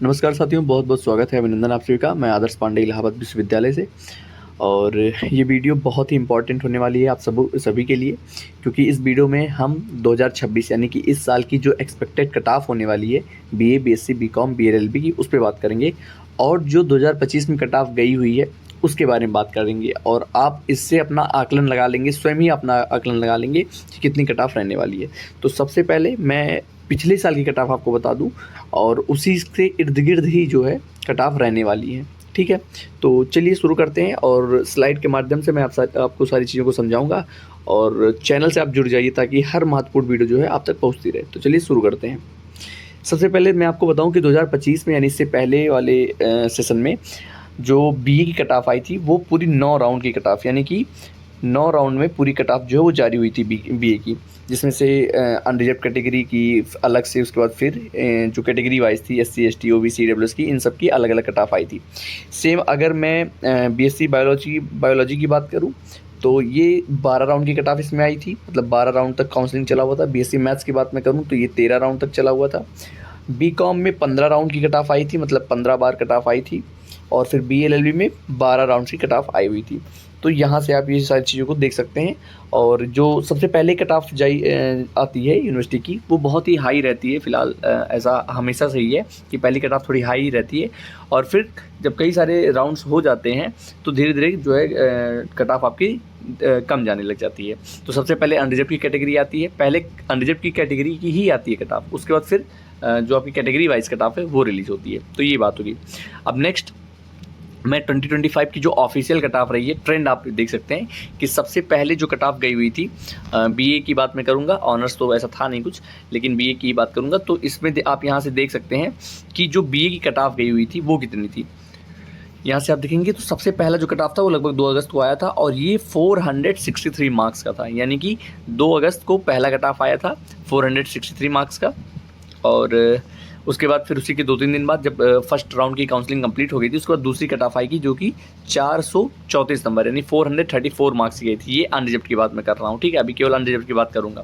नमस्कार साथियों, बहुत बहुत स्वागत है। अभिनंदन आप सभी का। मैं आदर्श पांडे इलाहाबाद विश्वविद्यालय से। और ये वीडियो बहुत ही इम्पॉर्टेंट होने वाली है आप सभी के लिए, क्योंकि इस वीडियो में हम 2026 यानी कि इस साल की जो एक्सपेक्टेड कट ऑफ होने वाली है बीए, बीएससी, बीकॉम, बीएलएलबी की, उस पर बात करेंगे। और जो 2025 में कट ऑफ गई हुई है उसके बारे में बात करेंगे, और आप इससे अपना आकलन लगा लेंगे, स्वयं ही अपना आकलन लगा लेंगे कि कितनी कट ऑफ रहने वाली है। तो सबसे पहले मैं पिछले साल की कट ऑफ आपको बता दूं, और उसी से इर्द गिर्द ही जो है कट ऑफ रहने वाली है। ठीक है, तो चलिए शुरू करते हैं, और स्लाइड के माध्यम से मैं आपको सारी चीज़ों को समझाऊंगा। और चैनल से आप जुड़ जाइए ताकि हर महत्वपूर्ण वीडियो जो है आप तक पहुंचती रहे। तो चलिए शुरू करते हैं। सबसे पहले मैं आपको बताऊं कि 2025 में, यानी इससे पहले वाले सेशन में, जो बीए की कट ऑफ आई थी वो पूरी 9 राउंड की कट ऑफ, यानी कि 9 राउंड में पूरी कट ऑफ जो है वो जारी हुई थी बीए की, जिसमें से अनरिजर्व कैटेगरी की अलग से, उसके बाद फिर जो कैटेगरी वाइज थी एससी, एसटी, ओबीसी, ईडब्ल्यूएस की, इन सब की अलग अलग कट ऑफ आई थी। सेम अगर मैं बीएससी बायोलॉजी की बात करूं तो ये 12 राउंड की कट ऑफ इसमें आई थी, मतलब 12 राउंड तक काउंसलिंग चला हुआ था। बीएससी मैथ्स की बात मैं करूँ तो ये 13 राउंड तक चला हुआ था। बीकॉम में 15 राउंड की कट ऑफ आई थी, मतलब 15 बार कट ऑफ आई थी। और फिर बीएलएलबी में 12 राउंड की कट ऑफ आई हुई थी। तो यहाँ से आप ये सारी चीज़ों को देख सकते हैं। और जो सबसे पहले कट ऑफ आती है यूनिवर्सिटी की, वो बहुत ही हाई रहती है। फ़िलहाल ऐसा हमेशा से ही है कि पहली कट ऑफ थोड़ी हाई रहती है, और फिर जब कई सारे राउंड्स हो जाते हैं तो धीरे धीरे जो है कट ऑफ आपकी कम जाने लग जाती है। तो सबसे पहले अनरिजर्व की कैटेगरी आती है, पहले अनरिजर्व की कैटेगरी की ही आती है कट ऑफ, उसके बाद फिर जो आपकी कैटेगरी वाइज कट ऑफ है वो रिलीज़ होती है। तो ये बात होगी। अब नेक्स्ट मैं 2025 की जो ऑफिशियल कट ऑफ रही है, ट्रेंड आप देख सकते हैं कि सबसे पहले जो कट ऑफ गई हुई थी, बीए की बात मैं करूँगा, ऑनर्स तो ऐसा था नहीं कुछ, लेकिन बीए की बात करूँगा। तो इसमें आप यहाँ से देख सकते हैं कि जो बीए की कट ऑफ गई हुई थी वो कितनी थी। यहाँ से आप देखेंगे तो सबसे पहला जो कट ऑफ था वो लगभग 2 अगस्त को आया था, और ये 463 मार्क्स का था। यानी कि 2 अगस्त को पहला कट ऑफ आया था 463 मार्क्स का। और उसके बाद फिर उसी के 2-3 दिन बाद, जब फर्स्ट राउंड की काउंसलिंग कंप्लीट हो गई थी, उसके बाद दूसरी कट ऑफ आएगी जो कि 434 नंबर, यानी 434 मार्क्स की गई थी। ये अनरिजर्व की बात मैं कर रहा हूँ, ठीक है, अभी केवल अनरिजर्व की बात करूँगा।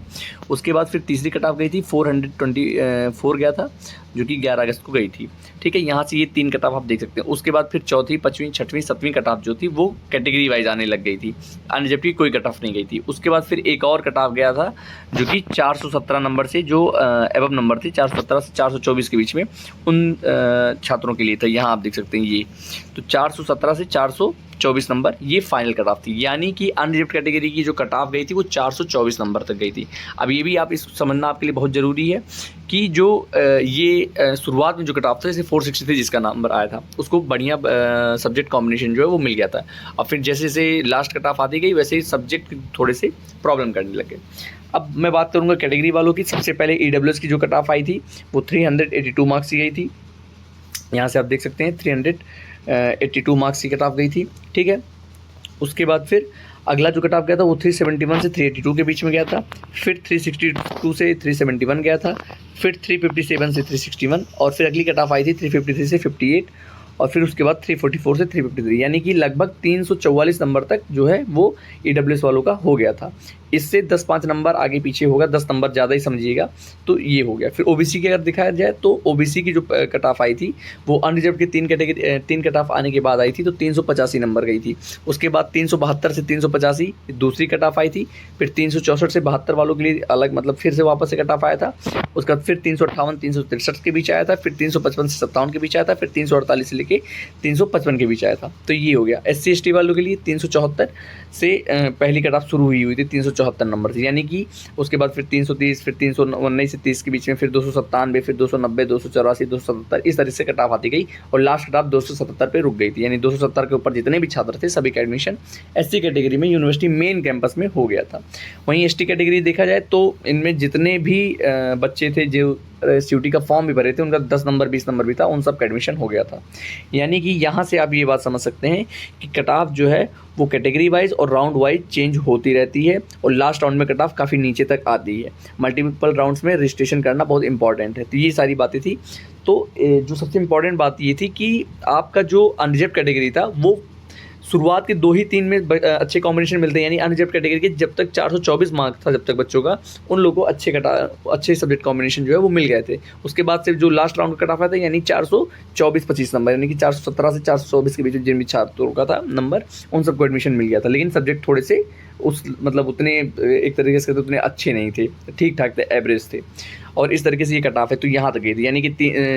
उसके बाद फिर तीसरी कट ऑफ गई थी, 424 गया था, जो कि 11 अगस्त को गई थी। ठीक है, यहाँ से ये 3 कट ऑफ आप देख सकते हैं। उसके बाद फिर चौथी, 5वीं, 6वीं, 7वीं कट ऑफ जो थी वो कैटेगरी वाइज आने लग गई थी, अनरिजर्व की कोई कट ऑफ नहीं गई थी। उसके बाद फिर एक और कट ऑफ गया था जो कि 417 नंबर से, जो एबव नंबर थे 417 से 424 के बीच में, उन छात्रों के लिए था। यहाँ आप देख सकते हैं ये, तो 417 से 424 नंबर ये फाइनल कट ऑफ थी। यानी कि अनरिजर्व कैटेगरी की जो कट ऑफ गई थी वो 424 नंबर तक गई थी। अब ये भी आप इस समझना आपके लिए बहुत ज़रूरी है कि जो ये शुरुआत में जो कट ऑफ था, जैसे 463 जिसका नंबर आया था, उसको बढ़िया सब्जेक्ट कॉम्बिनेशन जो है वो मिल गया था। अब फिर जैसे जैसे लास्ट कट ऑफ आती गई वैसे ही सब्जेक्ट थोड़े से प्रॉब्लम करने लगे। अब मैं बात करूंगा कैटेगरी वालों की। सबसे पहले ईडब्ल्यूएस की जो कट ऑफ आई थी वो 382 मार्क्स की गई थी। यहाँ से आप देख सकते हैं 382 मार्क्स की कट ऑफ गई थी। ठीक है, उसके बाद फिर अगला जो कट ऑफ गया था वो 371 से 382 के बीच में गया था। फिर 362 से 371 गया था। फिर 357 से 361, और फिर अगली कट ऑफ आई थी 353 से 58, और फिर उसके बाद 344 से 353, यानी कि लगभग 344 नंबर तक जो है वो ईडब्ल्यूएस वालों का हो गया था। इससे 10-5 नंबर आगे पीछे होगा, 10 नंबर ज़्यादा ही समझिएगा, तो ये हो गया। फिर ओबीसी की अगर दिखाया जाए तो ओबीसी की जो कट ऑफ आई थी वो अनरिजर्व की 3 कट ऑफ आने के बाद आई थी, तो 385 नंबर गई थी। उसके बाद 372 से 385 दूसरी कट ऑफ आई थी। फिर 364 से 72 वालों के लिए अलग, मतलब फिर से वापस से कट ऑफ आया था। उसके बाद फिर 358 363 के बीच आया था। फिर 355 से 57 के बीच आया था। फिर 348 से लेके 355 के बीच आया था। तो ये हो गया। SC ST वालों के लिए 374 से पहली कट ऑफ शुरू हुई थी, 374 नंबर थी। यानी कि उसके बाद फिर 330, फिर 319 से 30 के बीच में, फिर 297, फिर 290, 284, 277, इस तरह से कट ऑफ आती गई, और लास्ट कट ऑफ 277 पे रुक गई थी। यानी 270 के ऊपर जितने भी छात्र थे सभी का एडमिशन SC कैटेगरी में यूनिवर्सिटी मेन कैंपस में हो गया था। वहीं ST कैटेगरी देखा जाए तो इनमें जितने भी बच्चे थे जो CUT का फॉर्म भी भरे थे, उनका 10 नंबर 20 नंबर भी था, उन सब का एडमिशन हो गया था। यानी कि यहाँ से आप ये बात समझ सकते हैं कि कट ऑफ जो है वो कैटेगरी वाइज और राउंड वाइज चेंज होती रहती है, और लास्ट राउंड में कट ऑफ काफ़ी नीचे तक आती है। मल्टीपल राउंड्स में रजिस्ट्रेशन करना बहुत इंपॉर्टेंट है। तो ये सारी बातें थी। तो जो सबसे इम्पॉर्टेंट बात ये थी कि आपका जो अनरिजर्व कैटेगरी था वो शुरुआत के 2 ही 3 में अच्छे कॉम्बिनेशन मिलते हैं, यानी अनरिजर्व कैटेगरी के जब तक 424 मार्क था जब तक बच्चों का, उन लोगों को अच्छे सब्जेक्ट कॉम्बिनेशन जो है वो मिल गए थे। उसके बाद से जो लास्ट राउंड का कट ऑफ आया था, यानी 424-25 नंबर, यानी कि 417 से 424 के बीच जिन भी छात्रों का था नंबर, उन सबको एडमिशन मिल गया था। लेकिन सब्जेक्ट थोड़े से मतलब उतने एक तरीके से उतने अच्छे नहीं थे, ठीक ठाक थे, एवरेज थे, और इस तरीके से ये कट ऑफ है। तो यहाँ तक गई थी, यानी कि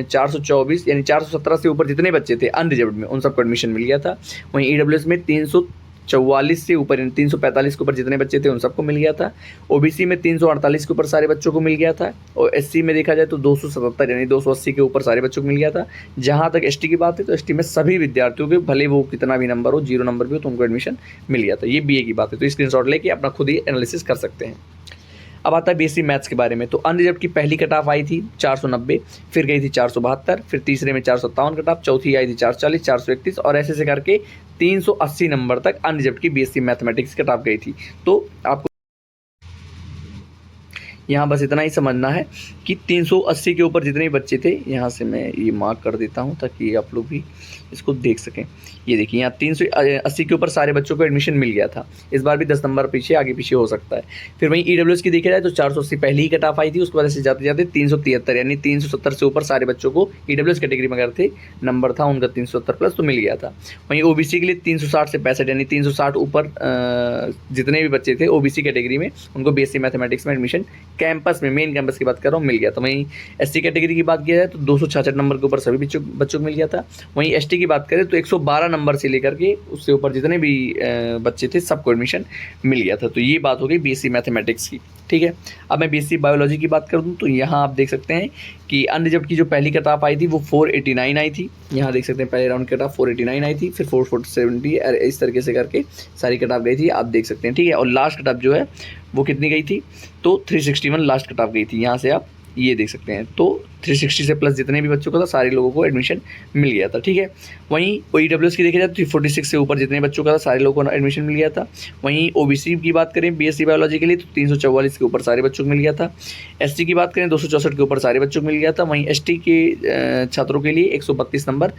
424 यानी 417 से ऊपर जितने बच्चे थे अनरिजर्व्ड में, उन सबको एडमिशन मिल गया था। वहीं ईडब्ल्यूएस में 344 से ऊपर यानी 345 के ऊपर जितने बच्चे थे उन सबको मिल गया था। ओबीसी में 348 के ऊपर सारे बच्चों को मिल गया था, और एससी में देखा जाए तो 277 यानी 280 के ऊपर सारे बच्चों को मिल गया था। जहाँ तक एसटी की बात है तो एसटी में सभी विद्यार्थियों के, भले वो कितना भी नंबर हो, 0 नंबर भी हो, तो उनको एडमिशन मिल गया था। ये बीए की बात है, तो स्क्रीनशॉट लेके अपना खुद ही एनालिसिस कर सकते हैं। अब आता है बीएससी मैथ्स के बारे में। तो अनरिजर्व की पहली कट ऑफ आई थी 490, फिर गई थी 472, फिर तीसरे में 457 कट ऑफ, चौथी आई थी 440, 431, और ऐसे करके 380 नंबर तक अनरिजर्व की बीएससी मैथमेटिक्स कट ऑफ गई थी। तो आपको यहाँ बस इतना ही समझना है कि 380 के ऊपर जितने बच्चे थे, यहाँ से मैं ये मार्क कर देता हूँ ताकि आप लोग भी इसको देख सकें। ये देखिए यहाँ 380 के ऊपर सारे बच्चों को एडमिशन मिल गया था। इस बार भी 10 नंबर पीछे आगे पीछे हो सकता है। फिर वहीं ईडब्ल्यूएस की देखा जाए तो 480 पहली ही कट ऑफ आई थी, उसके बाद से जाते जाते 373 यानी 370 से ऊपर सारे बच्चों को ईडब्ल्यूएस कैटेगरी में अगर थे नंबर था उनका 370 प्लस तो मिल गया था। वहीं ओबीसी के लिए 360 से 65 यानी 360 ऊपर जितने भी बच्चे थे ओबीसी कैटेगरी में, उनको बीएससी मैथमेटिक्स में एडमिशन कैंपस में, मेन कैंपस की बात कर रहा हूँ, मिल गया था। वहीं एससी कैटेगरी की बात किया जाए तो 266 नंबर के ऊपर सभी बच्चों को मिल गया था। वहीं एसटी की बात करें तो 112 नंबर से लेकर के उससे ऊपर जितने भी बच्चे थे सबको एडमिशन मिल गया था। तो ये बात हो गई बीएससी मैथमेटिक्स की, ठीक है। अब मैं बीएससी बायोलॉजी की बात कर दूं तो यहाँ आप देख सकते हैं कि अनरिजर्व्ड की जो पहली कट ऑफ आई थी वो 489 आई थी। यहाँ देख सकते हैं पहले राउंड कट ऑफ 489 आई थी, फिर 470, इस तरीके से करके सारी कट ऑफ गई थी, आप देख सकते हैं, ठीक है। और लास्ट कट ऑफ जो है वो कितनी गई थी, तो 361 लास्ट कट ऑफ गई थी। यहाँ से आप ये देख सकते हैं, तो 360 से प्लस जितने भी बच्चों का था सारे लोगों को एडमिशन मिल गया था, ठीक है। वहीं ईडब्ल्यूएस की देखा जाए तो 346 से ऊपर जितने बच्चों का था सारे लोगों को एडमिशन मिल गया था। वहीं ओबीसी की बात करें बीएससी बायोलॉजी के लिए तो 344 के ऊपर सारे बच्चों को मिल गया था। एसटी की बात करें 264 के ऊपर सारे बच्चों को मिल गया था। वहीं एसटी के छात्रों के लिए 132 नंबर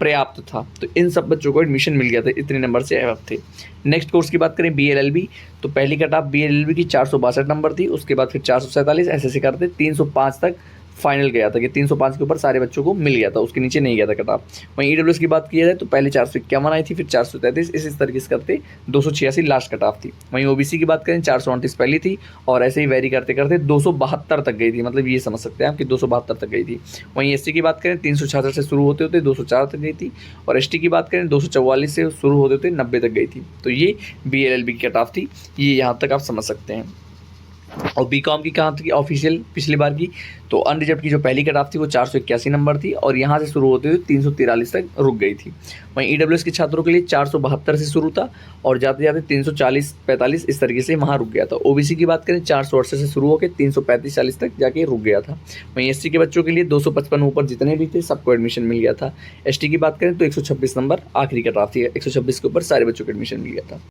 पर्याप्त था, तो इन सब बच्चों को एडमिशन मिल गया था, इतने नंबर से अबव थे। नेक्स्ट कोर्स की बात करें बीएलएलबी, तो पहली कट ऑफ बीएलएलबी की 462 नंबर थी, उसके बाद फिर 447, ऐसे करते 305 तक फाइनल गया था कि 305 के ऊपर सारे बच्चों को मिल गया था, उसके नीचे नहीं गया था कट ऑफ। वहीं ईडब्ल्यूएस की बात की जाए तो पहले 451 आई थी, फिर 433, इस तरीके से करते 286 लास्ट कट ऑफ थी। वहीं ओबीसी की बात करें 429 पहली थी, और ऐसे ही वेरी करते करते 272 तक गई थी, मतलब ये समझ सकते हैं आप कि 272 तक गई थी। वहीं एसटी की बात करें 366 से शुरू होते होते 204 तक गई थी, और एसटी की बात करें 244 से शुरू होते होते 90 तक गई थी। तो ये बीएलएलबी की कट ऑफ थी, ये यहाँ तक आप समझ सकते हैं। और बीकॉम की कहाँ थी ऑफिशियल पिछली बार की, तो अनरिजर्व्ड की जो पहली कट ऑफ थी वो 481 नंबर थी, और यहाँ से शुरू होते हुए 343 तक रुक गई थी। वहीं ईडब्ल्यूएस के छात्रों के लिए 472 से शुरू था, और जाते जाते 340-45 इस तरीके से वहाँ रुक गया था। ओबीसी की बात करें 468 से शुरू होकर 335-40 तक जाके रुक गया था। वहीं एसटी के बच्चों के लिए 255 ऊपर जितने भी थे सबको एडमिशन मिल गया था। एसटी की बात करें तो 126 नंबर आखिरी कट ऑफ थी, 126 के ऊपर सारे बच्चों को एडमिशन मिल गया था।